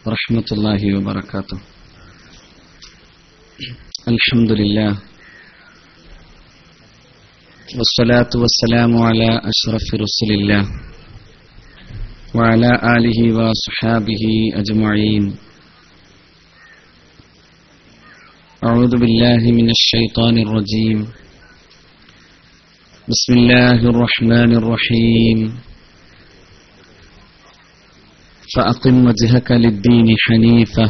വറഹ്മത്തുള്ളാഹി വബറകാതുഹു. അൽഹംദുലില്ലാഹ് വസ്സലാത്തു വസ്സലാമു അലാ അഷ്റഫി റസൂലില്ലാഹ് വഅലാ ആലിഹി വസ്ഹബിഹി അജ്മഈൻ. അഊദു ബില്ലാഹി മിനശ് ശൈത്വാനിർ റജീം. ബിസ്മില്ലാഹിർ റഹ്മാനിർ റഹീം. فأقم وجهك للدين حنيفة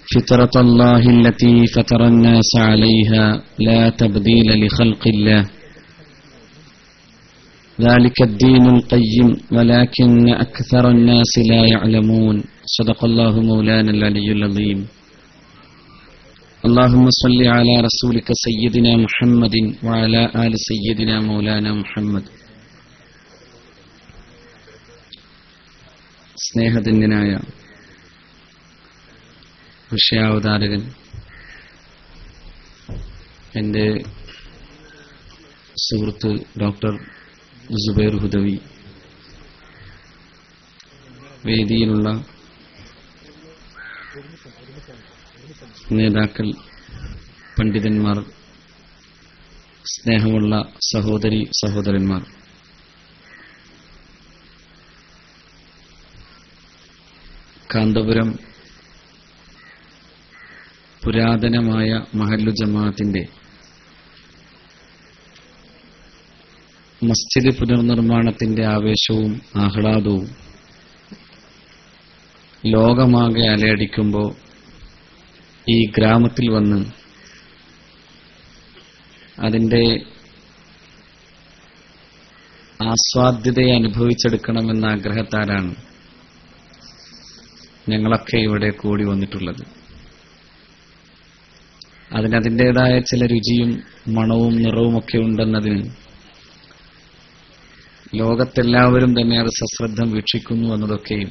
فطرة الله التي فطر الناس عليها لا تبديل لخلق الله ذلك الدين القيم ولكن أكثر الناس لا يعلمون. صدق الله مولانا العلي العظيم. اللهم صل على رسولك سيدنا محمد وعلى آل سيدنا مولانا محمد. സ്നേഹധന്യനായ വിഷയാവതാരകൻ എൻ്റെ സുഹൃത്ത് ഡോക്ടർ സുബൈർ ഹുദവി, വേദിയിലുള്ള നേതാക്കൾ, പണ്ഡിതന്മാർ, സ്നേഹമുള്ള സഹോദരി സഹോദരന്മാർ, കാന്തപുരം പുരാതനമായ മഹല്ലു ജമാഅത്തിന്റെ മസ്ജിദ് പുനർനിർമ്മാണത്തിന്റെ ആവേശവും ആഹ്ലാദവും ലോകമാകെ അലയടിക്കുമ്പോൾ ഈ ഗ്രാമത്തിൽ വന്ന് അതിന്റെ ആസ്വാദ്യതയെ അനുഭവിച്ചെടുക്കണമെന്ന ആഗ്രഹത്താലാണ് ഞങ്ങളൊക്കെ ഇവിടെ കൂടി വന്നിട്ടുള്ളത്. അതിനതിൻ്റെതായ ചില രുചിയും മണവും നിറവുമൊക്കെ ഉണ്ടെന്നതിന് ലോകത്തെല്ലാവരും തന്നെ അത് സശ്രദ്ധം വീക്ഷിക്കുന്നു എന്നതൊക്കെയും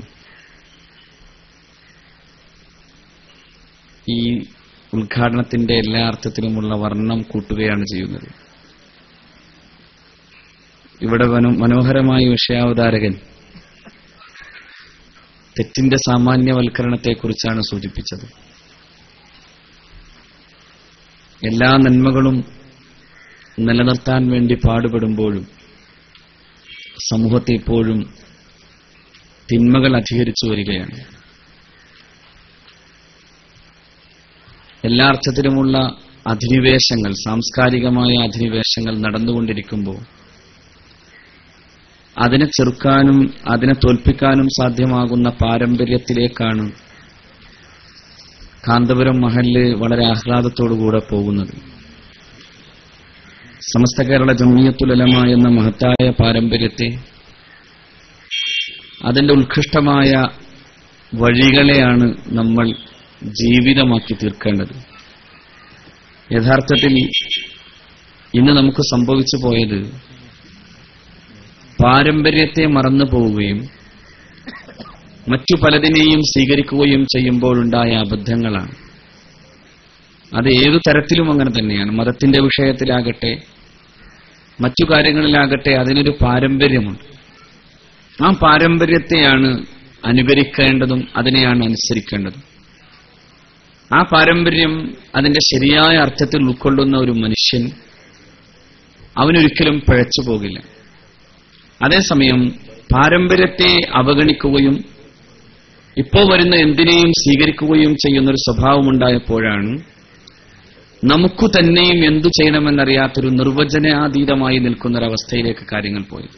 ഈ ഉദ്ഘാടനത്തിന്റെ എല്ലാ അർത്ഥത്തിലുമുള്ള വർണ്ണം കൂട്ടുകയാണ് ചെയ്യുന്നത്. ഇവിടെ മനോഹരമായ വിഷയാവതാരകൻ തെറ്റിന്റെ സാമാന്യവൽക്കരണത്തെക്കുറിച്ചാണ് സൂചിപ്പിച്ചത്. എല്ലാ നന്മകളും നിലനിർത്താൻ വേണ്ടി പാടുപെടുമ്പോഴും സമൂഹത്തെ ഇപ്പോഴും തിന്മകൾ അധികരിച്ചു വരികയാണ്. എല്ലാ അർത്ഥത്തിലുമുള്ള അധിനിവേശങ്ങൾ, സാംസ്കാരികമായ അധിനിവേശങ്ങൾ നടന്നുകൊണ്ടിരിക്കുമ്പോൾ അതിനെ ചെറുക്കാനും അതിനെ തോൽപ്പിക്കാനും സാധ്യമാകുന്ന പാരമ്പര്യത്തിലേക്കാണ് കാന്തപുരം മഹല്ല് വളരെ ആഹ്ലാദത്തോടുകൂടെ പോകുന്നത്. സമസ്ത കേരള ജംഇയ്യത്തുൽ ഉലമ എന്ന മഹത്തായ പാരമ്പര്യത്തെ, അതിന്റെ ഉത്കൃഷ്ടമായ വഴികളെയാണ് നമ്മൾ ജീവിതമാക്കി തീർക്കേണ്ടത്. യഥാർത്ഥത്തിൽ ഇന്ന് നമുക്ക് സംഭവിച്ചു പോയത് പാരമ്പര്യത്തെ മറന്നു പോവുകയും മറ്റു പലതിനെയും സ്വീകരിക്കുകയും ചെയ്യുമ്പോഴുണ്ടായ അബദ്ധങ്ങളാണ്. അത് ഏതു തരത്തിലും അങ്ങനെ തന്നെയാണ്. മതത്തിന്റെ വിഷയത്തിലാകട്ടെ മറ്റു കാര്യങ്ങളിലാകട്ടെ അതിനൊരു പാരമ്പര്യമുണ്ട്. ആ പാരമ്പര്യത്തെയാണ് അനുകരിക്കേണ്ടതും അതിനെയാണ് അനുസരിക്കേണ്ടതും. ആ പാരമ്പര്യം അതിന്റെ ശരിയായ അർത്ഥത്തിൽ ഉൾക്കൊള്ളുന്ന ഒരു മനുഷ്യൻ അവനൊരിക്കലും പിഴച്ചു പോകില്ല. അതേസമയം പാരമ്പര്യത്തെ അവഗണിക്കുകയും ഇപ്പോൾ വരുന്ന എന്തിനേയും സ്വീകരിക്കുകയും ചെയ്യുന്നൊരു സ്വഭാവമുണ്ടായപ്പോഴാണ് നമുക്കു തന്നെയും എന്തു ചെയ്യണമെന്നറിയാത്തൊരു നിർവചനാതീതമായി നിൽക്കുന്നൊരവസ്ഥയിലേക്ക് കാര്യങ്ങൾ പോയത്.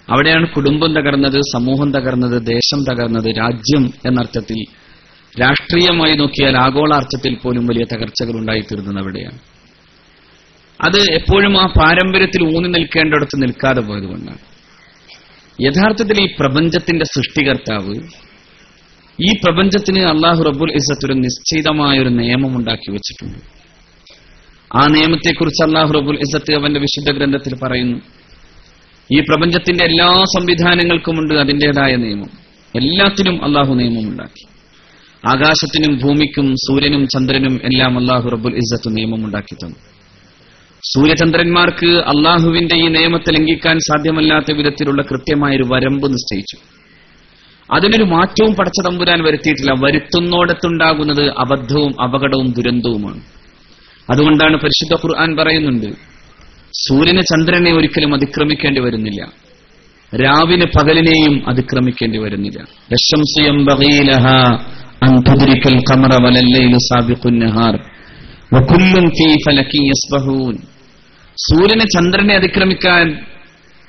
അവിടെയാണ് കുടുംബം തകർന്നത്, സമൂഹം തകർന്നത്, ദേശം തകർന്നത്. രാജ്യം എന്നർത്ഥത്തിൽ, രാഷ്ട്രീയമായി നോക്കിയാൽ ആഗോളാർത്ഥത്തിൽ പോലും വലിയ തകർച്ചകൾ ഉണ്ടായിത്തീർന്നത് അവിടെയാണ്. അത് എപ്പോഴും ആ പാരമ്പര്യത്തിൽ ഊന്നി നിൽക്കേണ്ടിടത്ത് നിൽക്കാതെ പോയതുകൊണ്ടാണ്. യഥാർത്ഥത്തിൽ ഈ പ്രപഞ്ചത്തിന്റെ സൃഷ്ടികർത്താവ്, ഈ പ്രപഞ്ചത്തിന് അല്ലാഹു റബ്ബുൽ ഇസ്സത്ത് ഒരു നിശ്ചിതമായൊരു നിയമം ഉണ്ടാക്കി വെച്ചിട്ടുണ്ട്. ആ നിയമത്തെക്കുറിച്ച് അല്ലാഹു റബ്ബുൽ ഇസ്സത്ത് അവന്റെ വിശുദ്ധ ഗ്രന്ഥത്തിൽ പറയുന്നു. ഈ പ്രപഞ്ചത്തിന്റെ എല്ലാ സംവിധാനങ്ങൾക്കുമുണ്ട് അതിൻ്റെതായ നിയമം. എല്ലാത്തിനും അല്ലാഹു നിയമമുണ്ടാക്കി. ആകാശത്തിനും ഭൂമിക്കും സൂര്യനും ചന്ദ്രനും എല്ലാം അല്ലാഹു റബ്ബുൽ ഇസ്സത്ത് നിയമമുണ്ടാക്കി തന്നു. സൂര്യചന്ദ്രന്മാർക്ക് അള്ളാഹുവിന്റെ ഈ നിയമത്തെ ലംഘിക്കാൻ സാധ്യമല്ലാത്ത വിധത്തിലുള്ള കൃത്യമായൊരു വരമ്പ് നിശ്ചയിച്ചു. അതിനൊരു മാറ്റവും പടച്ച തമ്പുരാൻ വരുത്തിയിട്ടില്ല. വരുത്തുന്നോടത്തുണ്ടാകുന്നത് അബദ്ധവും അപകടവും ദുരന്തവുമാണ്. അതുകൊണ്ടാണ് പരിശുദ്ധ ഖുർആൻ പറയുന്നുണ്ട്, സൂര്യന് ചന്ദ്രനെ ഒരിക്കലും അതിക്രമിക്കേണ്ടി വരുന്നില്ല, രാവിന് പകലിനെയും അതിക്രമിക്കേണ്ടി വരുന്നില്ല. സൂര്യന് ചന്ദ്രനെ അതിക്രമിക്കാൻ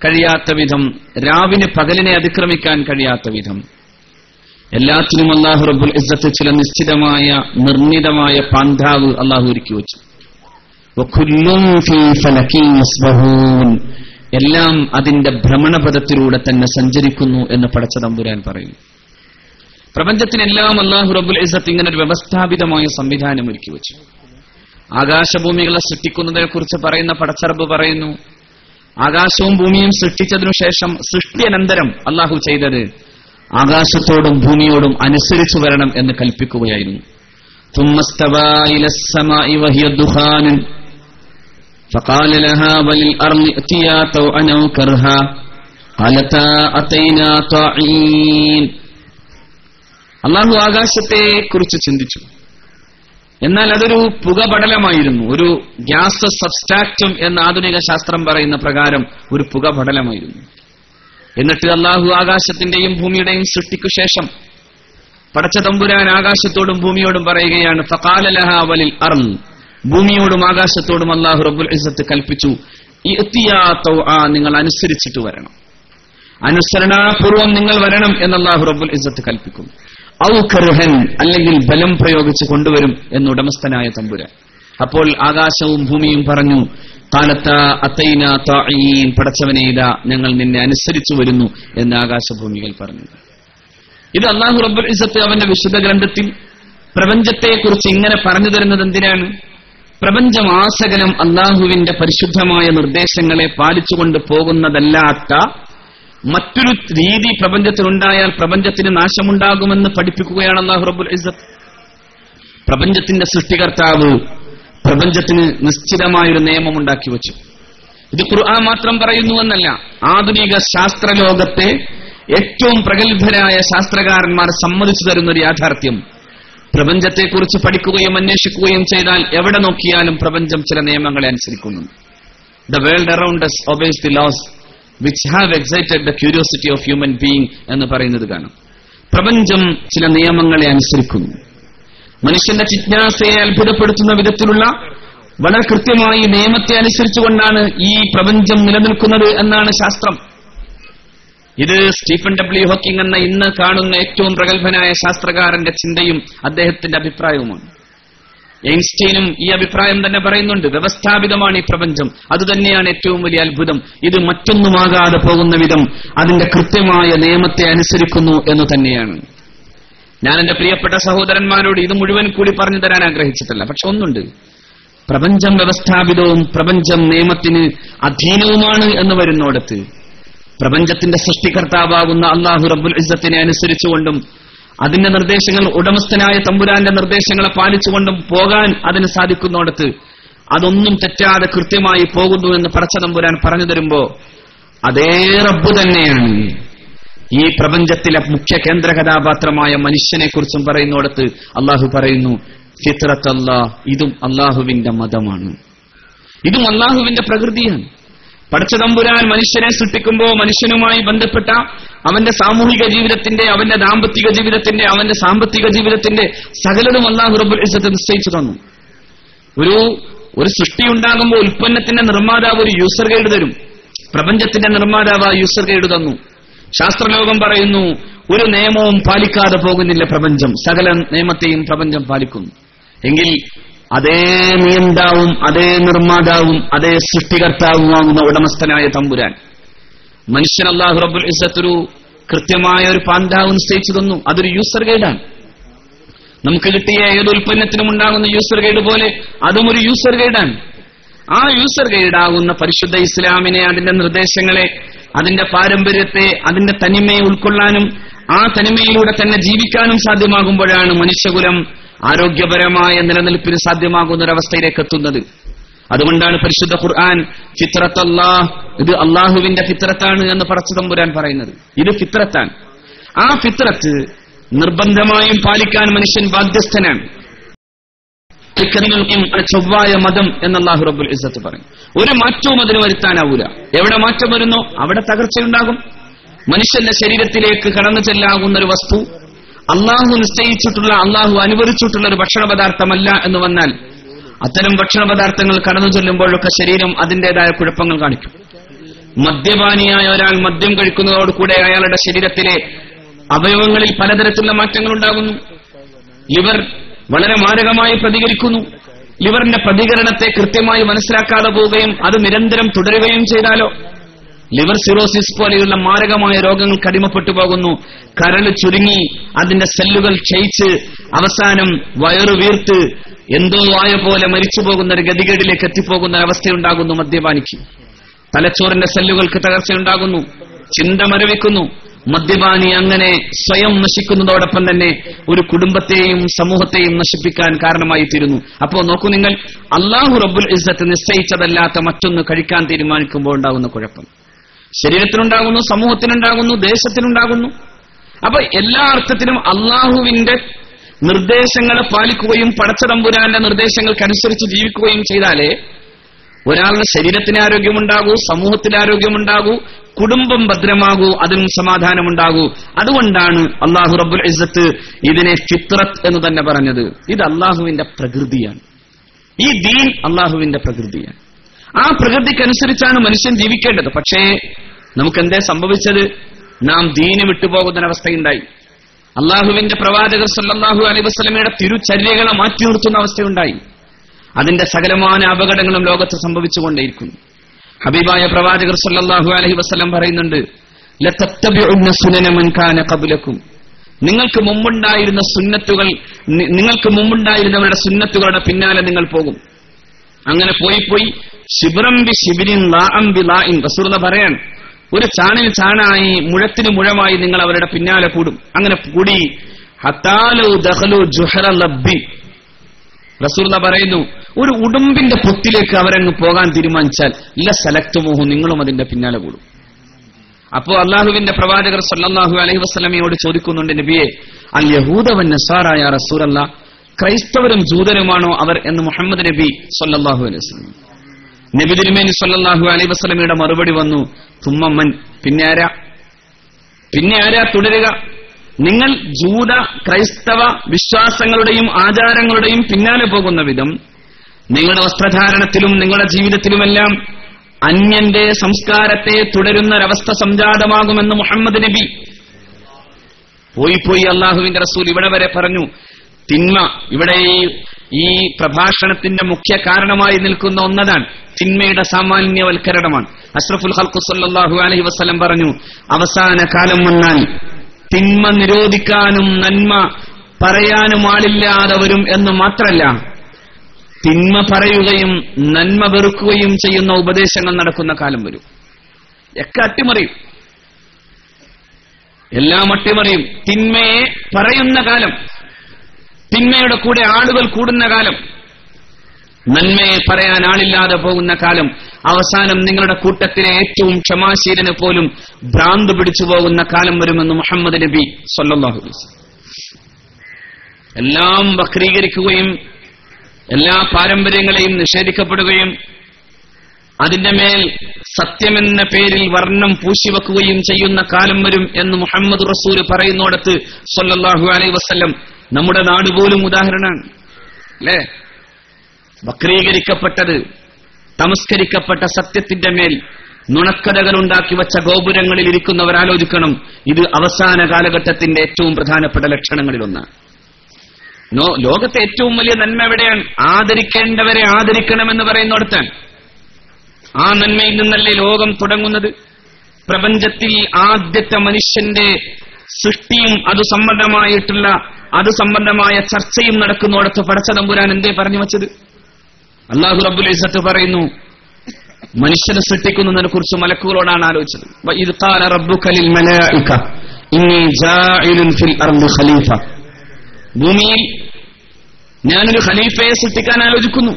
കഴിയാത്ത വിധം, രാവിന് പകലിനെ അതിക്രമിക്കാൻ കഴിയാത്ത വിധം എല്ലാത്തിനും അല്ലാഹു റബ്ബുൽ ഇസ്സത്ത് ചില നിശ്ചിതമായ നിർണിതമായ പാന്താവ് അല്ലാഹു ഒരുക്കി വെച്ചു. എല്ലാം അതിന്റെ ഭ്രമണപഥത്തിലൂടെ തന്നെ സഞ്ചരിക്കുന്നു എന്ന് പടച്ച തമ്പുരാൻ പറയുന്നു. പ്രപഞ്ചത്തിനെല്ലാം അല്ലാഹു റബ്ബുൽ ഇസ്സത്ത് ഇങ്ങനെ ഒരു വ്യവസ്ഥാപിതമായ സംവിധാനം ഒരുക്കി വെച്ചു. ആകാശഭൂമികളെ സൃഷ്ടിക്കുന്നതിനെ കുറിച്ച് പറയുന്ന പടച്ചറബ് പറയുന്നു, ആകാശവും ഭൂമിയും സൃഷ്ടിച്ചതിനു ശേഷം സൃഷ്ടിയനന്തരം അല്ലാഹു ചെയ്തത് ആകാശത്തോടും ഭൂമിയോടും അനുസരിച്ചു വരണം എന്ന് കൽപ്പിക്കുകയായിരുന്നു. അല്ലാഹു ആകാശത്തെ കുറിച്ച് ചിന്തിച്ചു. എന്നാൽ അതൊരു പുകപടലമായിരുന്നു, ഒരു ഗ്യാസ് സബ്സ്ട്രാക്റ്റും എന്ന് ആധുനിക ശാസ്ത്രം പറയുന്ന പ്രകാരം ഒരു പുകപടലമായിരുന്നു. എന്നിട്ട് അല്ലാഹു ആകാശത്തിന്റെയും ഭൂമിയുടെയും സൃഷ്ടിക്കു ശേഷം പടച്ച തമ്പുരാൻ ആകാശത്തോടും ഭൂമിയോടും പറയുകയാണ്, ഫഖാല ലഹാ വലിൽ അർള്, ഭൂമിയോടും ആകാശത്തോടും അല്ലാഹു റബ്ബുൽ ഇസ്സത്ത് കൽപ്പിച്ചു, ഇഅ്തിയാ തൗആ, നിങ്ങൾ അനുസരിച്ചിട്ട് വരണം, അനുസരണാപൂർവം നിങ്ങൾ വരണം എന്ന് അല്ലാഹു റബ്ബുൽ ഇസ്സത്ത് കൽപ്പിക്കും. ഔ കർഹൻ, അല്ലെങ്കിൽ ബലം പ്രയോഗിച്ച് കൊണ്ടുവരും എന്ന് ഉടമസ്ഥനായ തമ്പുരാൻ. അപ്പോൾ ആകാശവും ഭൂമിയും പറഞ്ഞു, ഖാലത്താ അത്തൈനാ താഈൻ, പടച്ചവനെ ഇതാ ഞങ്ങൾ നിന്നെ അനുസരിച്ചു വരുന്നു എന്ന് ആകാശഭൂമികൾ പറഞ്ഞു. ഇത് അല്ലാഹു റബ്ബുൽ ഇസ്സത്ത് അവന്റെ വിശുദ്ധ ഗ്രന്ഥത്തിൽ പ്രപഞ്ചത്തെക്കുറിച്ച് ഇങ്ങനെ പറഞ്ഞു തരുന്നത് എന്തിനാണ്? പ്രപഞ്ചമാസകലം അല്ലാഹുവിന്റെ പരിശുദ്ധമായ നിർദ്ദേശങ്ങളെ പാലിച്ചുകൊണ്ട് പോകുന്നതല്ലാത്ത മറ്റൊരു രീതി പ്രപഞ്ചത്തിലുണ്ടായാൽ പ്രപഞ്ചത്തിന് നാശമുണ്ടാകുമെന്ന് പഠിപ്പിക്കുകയാണ് അല്ലാഹു റബ്ബുൽ ഇസ്സത്ത്. പ്രപഞ്ചത്തിന്റെ സൃഷ്ടികർത്താവ് പ്രപഞ്ചത്തിന് നിശ്ചിതമായൊരു നിയമം ഉണ്ടാക്കി വെച്ചു. ഇത് ഖുർആൻ മാത്രം പറയുന്നു എന്നല്ല, ആധുനിക ശാസ്ത്രലോകത്തെ ഏറ്റവും പ്രഗത്ഭരായ ശാസ്ത്രകാരന്മാർ സമ്മതിച്ചു തരുന്നൊരു യാഥാർത്ഥ്യം, പ്രപഞ്ചത്തെക്കുറിച്ച് പഠിക്കുകയും അന്വേഷിക്കുകയും ചെയ്താൽ എവിടെ നോക്കിയാലും പ്രപഞ്ചം ചില നിയമങ്ങളെ അനുസരിക്കുന്നു. The world around us obeys the laws which have excited the curiosity of human being എന്ന് പറയുന്നത് കാണാം. പ്രപഞ്ചം ചില നിയമങ്ങളെ അനുസരിക്കുന്നു. മനുഷ്യന്റെ ജിജ്ഞാസയെ അത്ഭുതപ്പെടുത്തുന്ന വിധത്തിലുള്ള വളരെ കൃത്യമായി നിയമത്തെ അനുസരിച്ചുകൊണ്ടാണ് ഈ പ്രപഞ്ചം നിലനിൽക്കുന്നത് എന്നാണ് ശാസ്ത്രം. ഇത് സ്റ്റീഫൻ ഡബ്ല്യു ഹോക്കിംഗ് എന്ന ഇന്ന് കാണുന്ന ഏറ്റവും പ്രഗത്ഭനായ ശാസ്ത്രകാരന്റെ ചിന്തയും അദ്ദേഹത്തിന്റെ അഭിപ്രായവുമാണ്. ഐൻസ്റ്റീനും ഈ അഭിപ്രായം തന്നെ പറയുന്നുണ്ട്. വ്യവസ്ഥാപിതമാണ് ഈ പ്രപഞ്ചം, അതുതന്നെയാണ് ഏറ്റവും വലിയ അത്ഭുതം. ഇത് മറ്റൊന്നുമാകാതെ പോകുന്ന വിധം അതിന്റെ കൃത്യമായ നിയമത്തെ അനുസരിക്കുന്നു എന്ന് തന്നെയാണ്. ഞാൻ എന്റെ പ്രിയപ്പെട്ട സഹോദരന്മാരോട് ഇത് മുഴുവൻ കൂടി പറഞ്ഞു തരാൻ ആഗ്രഹിച്ചിട്ടില്ല. പക്ഷെ ഒന്നുണ്ട്, പ്രപഞ്ചം വ്യവസ്ഥാപിതവും പ്രപഞ്ചം നിയമത്തിന് അധീനവുമാണ് എന്ന് വരുന്നോടത്ത് പ്രപഞ്ചത്തിന്റെ സൃഷ്ടികർത്താവാകുന്ന അല്ലാഹു റബ്ബുൽ ഇസ്സത്തിനെ അനുസരിച്ചുകൊണ്ടും അതിന്റെ നിർദ്ദേശങ്ങൾ ഉടമസ്ഥനായ തമ്പുരാന്റെ നിർദ്ദേശങ്ങളെ പാലിച്ചുകൊണ്ടും പോകാൻ അതിന് സാധിക്കുന്നിടത്ത് അതൊന്നും തെറ്റാതെ കൃത്യമായി പോകുന്നു എന്ന് പടച്ച തമ്പുരാൻ പറഞ്ഞു തരുമ്പോ അതേ റബ്ബ് തന്നെയാണ് ഈ പ്രപഞ്ചത്തിലെ മുഖ്യ കേന്ദ്ര കഥാപാത്രമായ മനുഷ്യനെ കുറിച്ചും പറയുന്നിടത്ത് അള്ളാഹു പറയുന്നു, ഫിത്രത്തല്ലാഹ്, ഇതും അള്ളാഹുവിന്റെ മതമാണ്, ഇതും അള്ളാഹുവിന്റെ പ്രകൃതിയാണ്. പടച്ച തമ്പുരാൻ മനുഷ്യനെ സൃഷ്ടിക്കുമ്പോൾ മനുഷ്യനുമായി ബന്ധപ്പെട്ട അവന്റെ സാമൂഹിക ജീവിതത്തിന്റെ, അവന്റെ ദാമ്പത്തിക ജീവിതത്തിന്റെ, അവന്റെ സാമ്പത്തിക ജീവിതത്തിന്റെ സകലതും അല്ലാഹു റബ്ബുൽ ഇസ്സത്ത് നിശ്ചയിച്ചു തന്നു. ഒരു സൃഷ്ടി ഉണ്ടാകുമ്പോൾ ഉൽപ്പന്നത്തിന്റെ നിർമ്മാതാവ് ഒരു യൂസർ ഗൈഡ് തരും. പ്രപഞ്ചത്തിന്റെ നിർമ്മാതാവ് യൂസർ ഗൈഡ് തന്നു. ശാസ്ത്രലോകം പറയുന്നു, ഒരു നിയമവും പാലിക്കാതെ പോകുന്നില്ല പ്രപഞ്ചം, സകല നിയമത്തെയും പ്രപഞ്ചം പാലിക്കുന്നു. എങ്കിൽ അതേ നിയന്താവും അതേ നിർമ്മാതാവും അതേ സൃഷ്ടികർത്താവുമാകുന്ന ഉടമസ്ഥനായ തമ്പുരാൻ മനുഷ്യൻ അല്ലാഹു റബ്ബുൽ ഇസ്സത്ത് ഒരു കൃത്യമായ ഒരു പാന്താവ് നിശ്ചയിച്ചു തന്നു. അതൊരു യൂസർ ഗൈഡാണ്. നമുക്ക് കിട്ടിയ ഏത് ഉൽപ്പന്നത്തിനും ഉണ്ടാകുന്ന യൂസർ ഗൈഡ് പോലെ അതും ഒരു യൂസർ ഗൈഡാണ്. ആ യൂസർ ഗൈഡാകുന്ന പരിശുദ്ധ ഇസ്ലാമിനെ, അതിന്റെ നിർദ്ദേശങ്ങളെ, അതിന്റെ പാരമ്പര്യത്തെ, അതിന്റെ തനിമയെ ഉൾക്കൊള്ളാനും ആ തനിമയിലൂടെ തന്നെ ജീവിക്കാനും സാധ്യമാകുമ്പോഴാണ് മനുഷ്യകുലം ആരോഗ്യപരമായ നിലനിൽപ്പിന് സാധ്യമാകുന്ന ഒരവസ്ഥയിലേക്ക് എത്തുന്നത്. അതുകൊണ്ടാണ് പരിശുദ്ധ ഖുർആൻ ഫിത്രത്തല്ലാഹ്, ഇത് അള്ളാഹുവിന്റെ ഫിത്രത്താണ് എന്ന് പടച്ച തമ്പുരാൻ പറയുന്നത്. ഇത് ഫിത്രത്താണ്. ആ ഫിത്രത്ത് നിർബന്ധമായും പാലിക്കാൻ മനുഷ്യൻ ബാധ്യസ്ഥനാണ്. ചൊവ്വായ മതം എന്ന് അല്ലാഹു റബ്ബുൽ ഇസ്സത്ത് പറയും. ഒരു മാറ്റവും അതിന് വരുത്താനാവൂല. എവിടെ മാറ്റം വരുന്നോ അവിടെ തകർച്ചയുണ്ടാകും. മനുഷ്യന്റെ ശരീരത്തിലേക്ക് കടന്നു ചെല്ലാകുന്ന ഒരു വസ്തു അള്ളാഹു നിശ്ചയിച്ചിട്ടുള്ള, അള്ളാഹു അനുവദിച്ചിട്ടുള്ള ഒരു ഭക്ഷണ പദാർത്ഥമല്ല എന്ന് വന്നാൽ അത്തരം ഭക്ഷണ പദാർത്ഥങ്ങൾ കടന്നു ചെല്ലുമ്പോഴൊക്കെ ശരീരം അതിന്റേതായ കുഴപ്പങ്ങൾ കാണിക്കും. മദ്യപാനിയായ ഒരാൾ മദ്യം കഴിക്കുന്നതോടുകൂടെ അയാളുടെ ശരീരത്തിലെ അവയവങ്ങളിൽ പലതരത്തിലുള്ള മാറ്റങ്ങൾ ഉണ്ടാകുന്നു. ലിവർ വളരെ മാരകമായി പ്രതികരിക്കുന്നു. ലിവറിന്റെ പ്രതികരണത്തെ കൃത്യമായി മനസ്സിലാക്കാതെ പോവുകയും അത് നിരന്തരം തുടരുകയും ചെയ്താലോ ലിവർ സിറോസിസ് പോലെയുള്ള മാരകമായ രോഗങ്ങൾക്ക് അടിമപ്പെട്ടു പോകുന്നു. കരള് ചുരുങ്ങി അതിന്റെ സെല്ലുകൾ ക്ഷയിച്ച് അവസാനം വയറു വീർത്ത് എന്തോ ആയ പോലെ മരിച്ചു പോകുന്ന ഒരു ഗതികേടിലേക്ക് എത്തിപ്പോകുന്ന അവസ്ഥയുണ്ടാകുന്നു മദ്യപാനിക്ക്. തലച്ചോറിന്റെ സെല്ലുകൾക്ക് തകർച്ചയുണ്ടാകുന്നു, ചിന്ത മരവിക്കുന്നു. മദ്യപാനി അങ്ങനെ സ്വയം നശിക്കുന്നതോടൊപ്പം തന്നെ ഒരു കുടുംബത്തെയും സമൂഹത്തെയും നശിപ്പിക്കാൻ കാരണമായി തീരുന്നു. അപ്പോൾ നോക്കൂ നിങ്ങൾ, അല്ലാഹു റബ്ബുൽ ഇസ്സത്ത് നിശ്ചയിച്ചതല്ലാത്ത മറ്റൊന്ന് കഴിക്കാൻ തീരുമാനിക്കുമ്പോൾ ഉണ്ടാകുന്ന കുഴപ്പം ശരീരത്തിനുണ്ടാകുന്നു, സമൂഹത്തിനുണ്ടാകുന്നു, ദേശത്തിനുണ്ടാകുന്നു. അപ്പൊ എല്ലാ അർത്ഥത്തിലും അള്ളാഹുവിന്റെ നിർദ്ദേശങ്ങളെ പാലിക്കുകയും പടച്ചതമ്പുരാന്റെ നിർദ്ദേശങ്ങൾക്കനുസരിച്ച് ജീവിക്കുകയും ചെയ്താലേ ഒരാളുടെ ശരീരത്തിന് ആരോഗ്യമുണ്ടാകൂ, സമൂഹത്തിന് ആരോഗ്യമുണ്ടാകൂ, കുടുംബം ഭദ്രമാകൂ, അതിനും സമാധാനമുണ്ടാകൂ. അതുകൊണ്ടാണ് അല്ലാഹു റബ്ബുൽ ഇസ്സത്ത് ഇതിനെ ഫിത്രത്ത് എന്ന് തന്നെ പറഞ്ഞത്. ഇത് അള്ളാഹുവിന്റെ പ്രകൃതിയാണ്. ഈ ദീൻ അള്ളാഹുവിന്റെ പ്രകൃതിയാണ്. ആ പ്രകൃതിക്കനുസരിച്ചാണ് മനുഷ്യൻ ജീവിക്കേണ്ടത്. പക്ഷേ നമുക്കെന്തേ സംഭവിച്ചത്? നാം ദീന് വിട്ടുപോകുന്നൊരവസ്ഥയുണ്ടായി. അള്ളാഹുവിന്റെ പ്രവാചകർ സല്ലല്ലാഹു അലൈഹി വസല്ലമയുടെ തിരുചര്യകളെ മാറ്റി നിർത്തുന്ന അവസ്ഥയുണ്ടായി. അതിന്റെ സകലമായ അപകടങ്ങളും ലോകത്ത് സംഭവിച്ചുകൊണ്ടേയിരിക്കുന്നു. ഹബീബായ പ്രവാചകർ സല്ലല്ലാഹു അലൈഹി വസല്ലം പറയുന്നുണ്ട്, ലതത്തബിഉന്ന സുനന മൻ കാന ഖബ്ലകും, നിങ്ങൾക്ക് മുമ്പുണ്ടായിരുന്ന സുന്നത്തുകൾ, നിങ്ങൾക്ക് മുമ്പുണ്ടായിരുന്നവരുടെ സുന്നത്തുകളുടെ പിന്നാലെ നിങ്ങൾ പോകും. അങ്ങനെ പോയി ശിബ്റം ബി ശിബ്രിൻ ലാഅം ബി ലാഇൻ, റസൂലുള്ളാഹി പറയാൻ, ഒരു ചാണിന് ചാണായി മുഴത്തിന് മുഴമായി നിങ്ങൾ അവരുടെ പിന്നാലെ കൂടും. അങ്ങനെ കൂടി ഹത്താലു ദഖലു ജുഹറ ലബ്ബി, റസൂലുള്ളാഹി പറയുന്നു, ഒരു ഉടുമ്പിന്റെ പൊത്തിലേക്ക് അവരങ്ങ് പോകാൻ തീരുമാനിച്ചാൽ ലസലക്തുമൂഹു, നിങ്ങളും അതിന്റെ പിന്നാലെ കൂടും. അപ്പോ അള്ളാഹുവിന്റെ പ്രവാചകർ സല്ലല്ലാഹു അലൈഹി വസല്ലമയോട് ചോദിക്കുന്നുണ്ട്, നബിയെ, അൽ യഹൂദ വൻ നസാറ യാ റസൂലല്ലാഹ്, ക്രൈസ്തവരും ജൂതരുമാണോ അവർ എന്ന് മുഹമ്മദ് നബി സല്ലല്ലാഹു അലൈഹി വസല്ലം. നബി തിരുമേനി സല്ലല്ലാഹു അലൈഹി വസല്ലമയുടെ മറുപടി വന്നു, തുമ്മൻ, പിന്നെ ആരാ തുടരുക? നിങ്ങൾ ജൂത ക്രൈസ്തവ വിശ്വാസങ്ങളുടെയും ആചാരങ്ങളുടെയും പിന്നാലെ പോകുന്ന വിധം നിങ്ങളുടെ വസ്ത്രധാരണത്തിലും നിങ്ങളുടെ ജീവിതത്തിലുമെല്ലാം അന്യന്റെ സംസ്കാരത്തെ തുടരുന്നൊരവസ്ഥ സംജാതമാകുമെന്ന് മുഹമ്മദ് നബി പോയി അള്ളാഹുവിന്റെ റസൂൽ ഇവിടെ വരെ പറഞ്ഞു. തിന്മ ഇവിടെ ഈ പ്രഭാഷണത്തിന്റെ മുഖ്യ കാരണമായി നിൽക്കുന്ന ഒന്നതാണ്, തിന്മയുടെ സാമാന്യവൽക്കരണമാണ്. അഷ്റഫുൽ ഖൽഖ് സല്ലല്ലാഹു അലൈഹി വസല്ലം പറഞ്ഞു, അവസാന കാലം വന്നാൽ തിന്മ നിരോധിക്കാനും നന്മ പറയാനും ആളില്ലാതെ വരും എന്ന് മാത്രല്ല, തിന്മ പറയുകയും നന്മ വെറുക്കുകയും ചെയ്യുന്ന ഉപദേശങ്ങൾ നടക്കുന്ന കാലം വരും. ഒക്കെ അട്ടിമറിയും, എല്ലാം അട്ടിമറിയും. തിന്മയെ പറയുന്ന കാലം, തിന്മയുടെ കൂടെ ആളുകൾ കൂടുന്ന കാലം, നന്മയെ പറയാൻ ആളില്ലാതെ പോകുന്ന കാലം, അവസാനം നിങ്ങളുടെ കൂട്ടത്തിലെ ഏറ്റവും ക്ഷമാശീലന് പോലും ഭ്രാന്ത് പിടിച്ചു പോകുന്ന കാലം വരുമെന്ന് മുഹമ്മദ് നബി സല്ലല്ലാഹു അലൈഹി വസല്ലം. എല്ലാം വക്രീകരിക്കുകയും എല്ലാ പാരമ്പര്യങ്ങളെയും നിഷേധിക്കപ്പെടുകയും അതിന്റെ മേൽ സത്യമെന്ന പേരിൽ വർണ്ണം പൂശിവെക്കുകയും ചെയ്യുന്ന കാലം വരും എന്ന് മുഹമ്മദ് റസൂൽ പറയുന്നിടത്ത് സല്ലല്ലാഹു അലൈഹി വസല്ലം നമ്മുടെ നാട് പോലും ഉദാഹരണമാണ് അല്ലേ? വക്രീകരിക്കപ്പെട്ടത്, തമസ്കരിക്കപ്പെട്ട സത്യത്തിന്റെ മേൽ നുണക്കഥകൾ ഉണ്ടാക്കി വച്ച ഗോപുരങ്ങളിൽ ഇരിക്കുന്നവർ ആലോചിക്കണം, ഇത് അവസാന കാലഘട്ടത്തിന്റെ ഏറ്റവും പ്രധാനപ്പെട്ട ലക്ഷണങ്ങളിലൊന്നാണ്. ലോകത്തെ ഏറ്റവും വലിയ നന്മ എവിടെയാണ്? ആദരിക്കേണ്ടവരെ ആദരിക്കണമെന്ന് പറയുന്നിടത്താണ്. ആ നന്മയിൽ നിന്നല്ലേ ലോകം തുടങ്ങുന്നത്. പ്രപഞ്ചത്തിൽ ആദ്യത്തെ മനുഷ്യന്റെ സൃഷ്ടിയും അത് സംബന്ധമായ ചർച്ചയും നടക്കുന്നിടത്ത് പടച്ച തമ്പുരാൻ എന്തേ പറഞ്ഞു വച്ചത്? അല്ലാഹു റബ്ബുൽ ഇസ്സത്ത് പറയുന്നു, മനുഷ്യനെ സൃഷ്ടിക്കുന്നതിനെ കുറിച്ച് മലക്കുകളോടാണ് ആലോചിച്ചത്. വഇദ് ഖാല റബ്ബുക ലിൽ മലായിക ഇന്നി ജാഇലുൻ ഫിൽ അർളി ഖലീഫ, ഭൂമിയിൽ ഞാനൊരു ഖലീഫയെ സൃഷ്ടിക്കാൻ ആലോചിക്കുന്നു.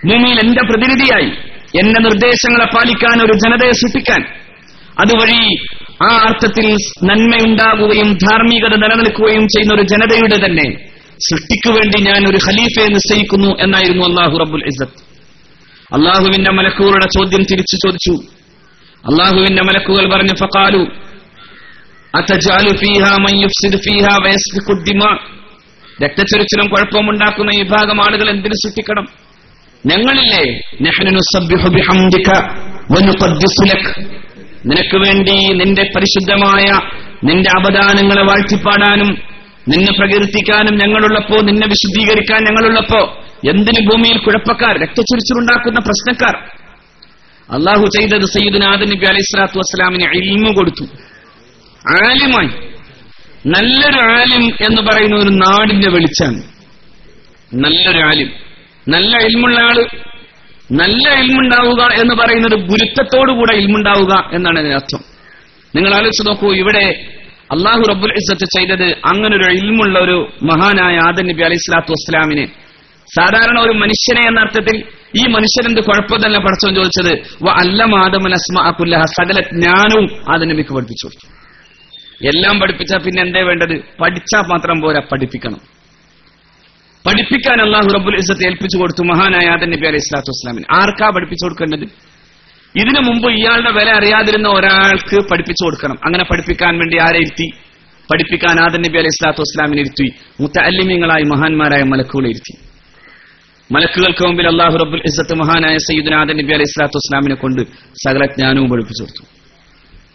ഭൂമിയിൽ എന്റെ പ്രതിനിധിയായി എന്റെ നിർദ്ദേശങ്ങളെ പാലിക്കാൻ ഒരു ജനതയെ സൃഷ്ടിക്കാൻ, അതുവഴി ആ അർത്ഥത്തിൽ നന്മയുണ്ടാകുകയും ധാർമ്മികത നിലനിൽക്കുകയും ചെയ്യുന്ന ഒരു ജനതയുടെ തന്നെ സൃഷ്ടിക്കു വേണ്ടി ഞാൻ ഒരു ഖലീഫയെ നിശ്ചയിക്കുന്നു എന്നായിരുന്നു അല്ലാഹു റബ്ബുൽ ഇസ്സത്ത്. അല്ലാഹുവിന്റെ മലക്കുകളുടെ ചോദ്യം തിരിച്ചു ചോദിച്ചു. അല്ലാഹുവിന്റെ മലക്കുകൾ പറഞ്ഞു, ഫഖാലു അതജഅലു ഫീഹാ മൻ യുഫ്സിദു ഫീഹാ വയസ്ഫിഖു ദിമാ. രക്തച്ചൊരിച്ചിലും കുഴപ്പമുണ്ടാക്കുന്ന ഈ വിഭാഗം ആളുകൾ എന്തിനു സൃഷ്ടിക്കണം? ഞങ്ങളില്ലേ, നഹ്നു നുസബ്ബിഹു ബിഹംദിക വനുഖദ്ദിസു ലക്, നിനക്ക് വേണ്ടി നിന്റെ പരിശുദ്ധമായ നിന്റെ അപദാനങ്ങളെ വാഴ്ത്തിപ്പാടാനും നിന്നെ പ്രകീർത്തിക്കാനും ഞങ്ങളുള്ളപ്പോ, നിന്നെ വിശുദ്ധീകരിക്കാൻ ഞങ്ങളുള്ളപ്പോ എന്തിന് ഭൂമിയിൽ കുഴപ്പക്കാർ, രക്തച്ചൊരിച്ചിലുണ്ടാക്കുന്ന പ്രശ്നക്കാർ? അള്ളാഹു ചെയ്തത് സയ്യിദുനാ ആദം നബി അലൈഹി സ്വലാത്തു വസ്സലാമിന് ഇൽമു കൊടുത്തു. ആലിമായി, നല്ലൊരു ആലിം എന്ന് പറയുന്ന ഒരു നാടിന്റെ വെളിച്ചാണ്. നല്ലൊരു ആലിം, നല്ല ഇൽമുള്ള ആള്, നല്ല ഇൽമുണ്ടാവുക എന്ന് പറയുന്നത് ഗുരുത്വത്തോടുകൂടെ ഇൽമുണ്ടാവുക എന്നാണ് അതിന്റെ അർത്ഥം. നിങ്ങൾ ആലോചിച്ച് നോക്കൂ, ഇവിടെ അള്ളാഹു റബ്ബുൽ ഇസ്സത്ത് ചെയ്തത് അങ്ങനൊരു ഇൽമുള്ള ഒരു മഹാനായ ആദം നബി അലൈഹി സ്വലാത്തു വസ്സലാമിനെ, സാധാരണ ഒരു മനുഷ്യനെ എന്ന അർത്ഥത്തിൽ ഈ മനുഷ്യനെന്ത് കുഴപ്പമല്ല പടച്ചവൻ ചോദിച്ചത്, വ അല്ലമ ആദമൽ അസ്മാഅ കുല്ലഹ, സകല ജ്ഞാനവും ആദം നബിക്ക് പഠിപ്പിച്ചു കൊടുത്തു. എല്ലാം പഠിപ്പിച്ചാൽ പിന്നെ എന്തേ വേണ്ടത്? പഠിച്ചാൽ മാത്രം പോരാ, പഠിപ്പിക്കണം. പഠിപ്പിക്കാൻ അല്ലാഹു റബ്ബുൽ ഇസ്സത്ത് ഏൽപ്പിച്ചു കൊടുത്തു മഹാനായ ആദം നബി അലൈഹി സ്വലാത്തു വസ്സലാമിന്. ആർക്കാ പഠിപ്പിച്ചു കൊടുക്കേണ്ടത്? ഇതിനു മുമ്പ് ഇയാളുടെ വില അറിയാതിരുന്ന ഒരാൾക്ക് പഠിപ്പിച്ചു കൊടുക്കണം. അങ്ങനെ പഠിപ്പിക്കാൻ വേണ്ടി ആരെ ഇരുത്തി? പഠിപ്പിക്കാൻ ആദം നബി അലൈഹി സ്വലാത്തു വസ്സലാമിനെ ഇരുത്തി. മുതഅല്ലിമീങ്ങളായി മഹാന്മാരായ മലക്കുകളെ ഇരുത്തി. മലക്കുകൾക്ക് മുമ്പിൽ അല്ലാഹു റബ്ബുൽ ഇസ്സത്ത് മഹാനായ സയ്യിദുനാ ആദം നബി അലൈഹി സ്വലാത്തു വസ്സലാമിനെ കൊണ്ട് സകല ജ്ഞാനവും പഠിപ്പിച്ചു കൊടുത്തു.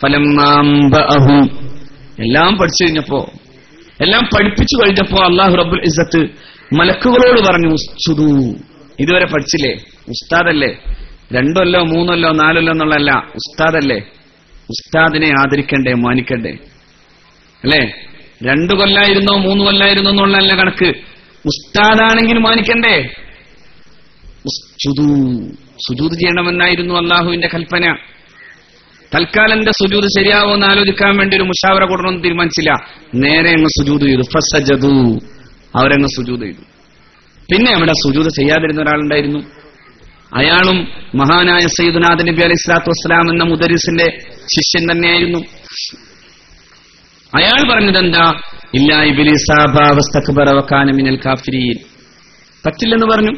ഫലമ്മാഅഹു, എല്ലാം പഠിച്ചു കഴിഞ്ഞപ്പോ, എല്ലാം പഠിപ്പിച്ചു കഴിഞ്ഞപ്പോ അല്ലാഹു റബ്ബുൽ ഇസ്സത്ത് മലക്കുകളോട് പറഞ്ഞു, ഉസ്ജുദൂ. ഇതുവരെ പഠിച്ചില്ലേ? ഉസ്താദല്ലേ, 2 കൊല്ലോ 3 കൊല്ലോ 4 കൊല്ലോ എന്നുള്ളതല്ല, ഉസ്താദല്ലേ. ഉസ്താദിനെ ആദരിക്കണ്ടേ, മാനിക്കണ്ടേ? അല്ലേ? 2 കൊല്ലായിരുന്നോ 3 കൊല്ലായിരുന്നോ എന്നുള്ളതല്ല കണക്ക്. ഉസ്താദാണെങ്കിൽ മാനിക്കണ്ടേ? ഉസ്ജുദൂ, സുജൂദ് ചെയ്യണമെന്നായിരുന്നു അള്ളാഹുവിന്റെ കൽപ്പന. തൽക്കാലം എന്റെ സുജൂദ് ശരിയാവോ എന്ന് ആലോചിക്കാൻ വേണ്ടി ഒരു മുഷാവറ കൂടണമെന്ന് തീരുമാനിച്ചില്ല. നേരെ അങ്ങ് സുജൂദ് ചെയ്തു. ഫസജദൂ, അവരങ്ങ് സുജൂദ് ചെയ്തു. പിന്നെ അവിടെ സുജൂദ് ചെയ്യാതിരുന്ന ഒരാളുണ്ടായിരുന്നു. അയാളും മഹാനായ സയ്യിദുനാ ആദം നബി അലൈഹി സ്വലാത്തു വസ്സലാം എന്ന മുദരിസിന്റെ ശിഷ്യൻ തന്നെയായിരുന്നു. അയാൾ പറഞ്ഞതെന്താ? ഇല്ലാ ഇബ്ലീസ അബാ വസ്തക്ബറ വകാന മിനൽ കാഫിരീൻ. പറ്റില്ലെന്ന് പറഞ്ഞു.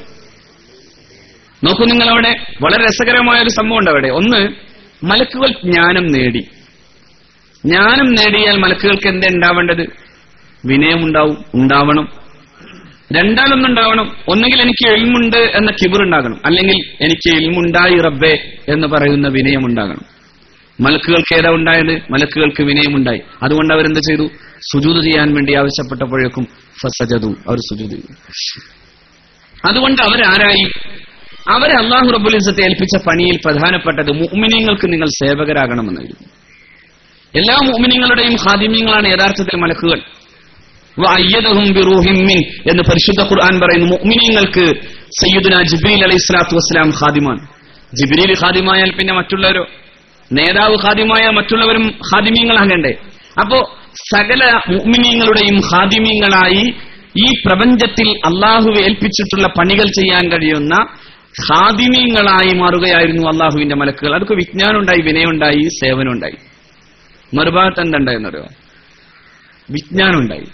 നോക്കൂ നിങ്ങൾ, അവിടെ വളരെ രസകരമായ ഒരു സംഭവം ഉണ്ട്. അവിടെ ഒന്ന്, മലക്കുകൾ ജ്ഞാനം നേടി. ജ്ഞാനം നേടിയാൽ മലക്കുകൾക്ക് എന്താ ഉണ്ടാവേണ്ടത്? വിനയം ഉണ്ടാവണം. രണ്ടാലൊന്നുണ്ടാവണം. ഒന്നുകിൽ എനിക്ക് ഇൽമുണ്ട് എന്ന കിബർ ഉണ്ടാകണം, അല്ലെങ്കിൽ എനിക്ക് ഇൽമുണ്ടായി റബ്ബേ എന്ന് പറയുന്ന വിനയം ഉണ്ടാകണം. മലക്കുകൾക്ക് ഏതാ ഉണ്ടായത്? മലക്കുകൾക്ക് വിനയമുണ്ടായി. അതുകൊണ്ട് അവരെന്ത് ചെയ്തു? സുജൂദ് ചെയ്യാൻ വേണ്ടി ആവശ്യപ്പെട്ടപ്പോഴേക്കും ഫസജദു, അവർ സുജൂദ് ചെയ്തു. അതുകൊണ്ട് അവരാരായി? അവരെ അല്ലാഹു റബ്ബുൽ ഇസ്സത്ത് ഏൽപ്പിച്ച പണിയിൽ പ്രധാനപ്പെട്ടത് മുഅ്മിനീങ്ങൾക്ക് നിങ്ങൾ സേവകരാകണമെന്നായിരുന്നു. എല്ലാ മുഅ്മിനീങ്ങളുടെയും ഖാദിമീങ്ങളാണ് യഥാർത്ഥത്തിൽ മലക്കുകൾ. വഅയ്യദഹും ബിറൂഹിൻ മിൻ എന്ന് പരിശുദ്ധ ഖുർആൻ പറയുന്നു. മുഅ്മിനീങ്ങൾക്ക് സയ്യിദുനാ ജിബ്രീൽ അലൈഹിസ്സലാത്തു വസ്സലാം ഖാദിമാണ്. ജിബ്രീൽ ഖാദിമായാൽ പിന്നെ മറ്റുള്ളവരോ? നേതാവ് ഖാദിമായാൽ മറ്റുള്ളവരും ഖാദിമീങ്ങളാകണ്ടേ? അപ്പോ സകല മുഅ്മിനീങ്ങളുടെയും ഖാദിമീങ്ങളായി ഈ പ്രപഞ്ചത്തിൽ അള്ളാഹു ഏൽപ്പിച്ചിട്ടുള്ള പണികൾ ചെയ്യാൻ കഴിയുന്ന ഖാദിമീങ്ങളായി മാറുകയായിരുന്നു അള്ളാഹുവിന്റെ മലക്കുകൾ. അതൊക്കെ വിജ്ഞാനം ഉണ്ടായി, വിനയം ഉണ്ടായി, സേവനം ഉണ്ടായി. മറുഭാഗത്ത് എന്തുണ്ടായെന്നറിയോ? വിജ്ഞാനം ഉണ്ടായി,